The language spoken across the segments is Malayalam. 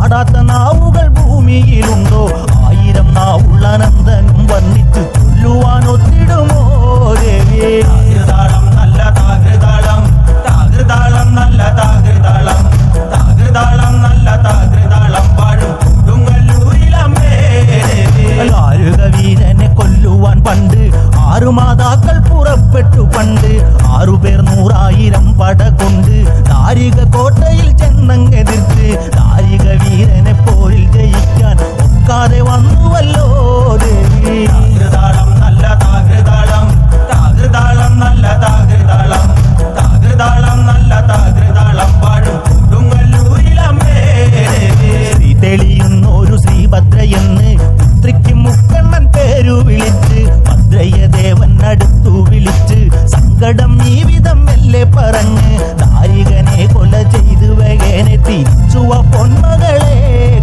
പാടാത്ത നാവുകൾ ഭൂമിയിലുണ്ടോ? 1000 നാവുള്ള നന്ദനും വന്നിട്ട് ചൊല്ലുവാൻ ഒത്തിടുമോ ദേവിയെ? താകൃതാളം നല്ല താകൃതാളം, താകൃതാളം നല്ല താകൃതാളം, താകൃതാളം നല്ല താകൃതാളം പാടും കൊടുങ്ങല്ലൂരിലമ്മേ ദേവി. ദാരുക വീരനെ കൊല്ലുവാൻ പണ്ട് 6 മാതാക്കൾ പുറപ്പെട്ടു പണ്ട്. 6 പേർ 100,000 പട കൊണ്ട് ദാരിക കോട്ടയിൽ ചെന്നങ്ങെതിർത്ത് ദാരിക വീരനെ പോരിൽ ജയിക്കാൻ ഒക്കാതെ വന്നുവല്ലോ ദേവി. താകൃതാളം നല്ല താകൃതാളം, താകൃതാളം നല്ല താകൃതാളം, താകൃതാളം നല്ല താകൃതാളം പാടും കൊടുങ്ങല്ലൂരിലമ്മേ ദേവി. ശ്രീ തെളിയുന്നൊരു ശ്രീഭദ്രയെന്ന് പുത്രിക്ക് മുക്കണ്ണൻ പേരു വിളിച്ച് ഭദ്രയ ദേവൻ അടുത്തു വിളിച്ച് സങ്കടം ഈ വിധം മെല്ലെ പറഞ്ഞ് ദാരികനെ കൊല ചെയ്ത് വേഗനെ തിരിച്ചുവ പൊന്മകളെ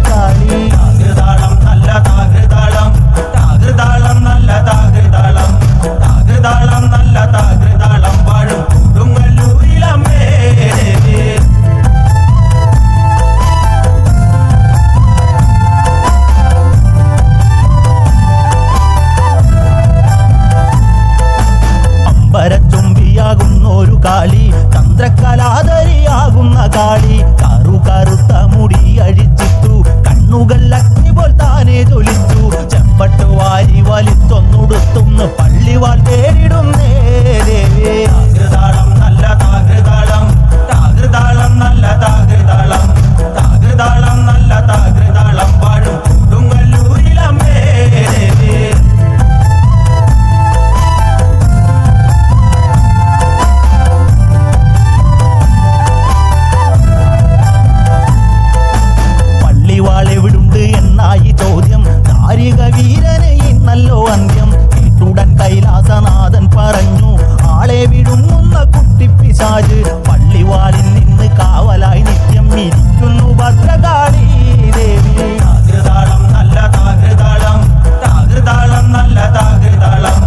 കാളി. താകൃതാളം നല്ല താകൃതാളം, താകൃതാളം നല്ല താകൃതാളം, താകൃതാളം നല്ല താകൃതാളം പാടും കൊടുങ്ങല്ലൂരിലമ്മേ ദേവി. അമ്പരച്ചൊമ്പിയാകുന്നൊരു കാളി, ചന്ദ്രകലാധരിയാകുന്ന കാളി, കറുത്ത മുടി അഴിച്ചിട്ടു കണ്ണുകൾ അഗ്നി പോൽ താനെ ജ്വലിച്ചു. ചെമ്പട്ട് വാരി വലിച്ചൊന്നുടുത്തുന്ന് പള്ളിവാൾ തേടിടുന്നേ ദേവി. താകൃതാളം നല്ല താകൃതാളം, താകൃതാളം നല്ല താകൃതാളം, താകൃതാളം നല്ല താകൃതാളം പാടും കൊടുങ്ങല്ലൂരിലമ്മേ ദേവി. പള്ളിവാൾ എവിടുണ്ട് എന്നായി ചോദ്യം. ദാരിക വീരനെ ഇന്നല്ലോ അന്ത്യം. കേട്ടുടൻ കൈലാസനാഥൻ പറഞ്ഞു, ആളെ വിഴുങ്ങുന്ന കുട്ടിപ്പിശാച് പള്ളിവാളിൽ നിന്ന് കാവലായി നിത്യം ഇരിക്കുന്നു ഭദ്രകാളി ദേവി. താകൃതാളം നല്ല താകൃതാളം, താകൃതാളം നല്ല താകൃതാളം,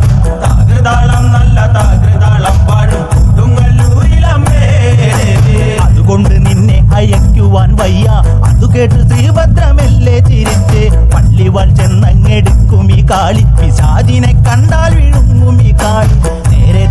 താകൃതാളം നല്ല താകൃതാളം പാടും കൊടുങ്ങല്ലൂരിലമ്മേ ദേവി. അതുകൊണ്ട് നിന്നെ അയക്കുവാൻ വയ്യ. അതു കേട്ട് ശ്രീഭദ്രമെല്ലെ ചിരിച്ച് പള്ളിവാൾ ചെന്നങ്ങെടുക്കും ഈ കാളി. പിശാചിനെ കണ്ടാൽ വിഴുങ്ങും ഈ കാളി. നേരെ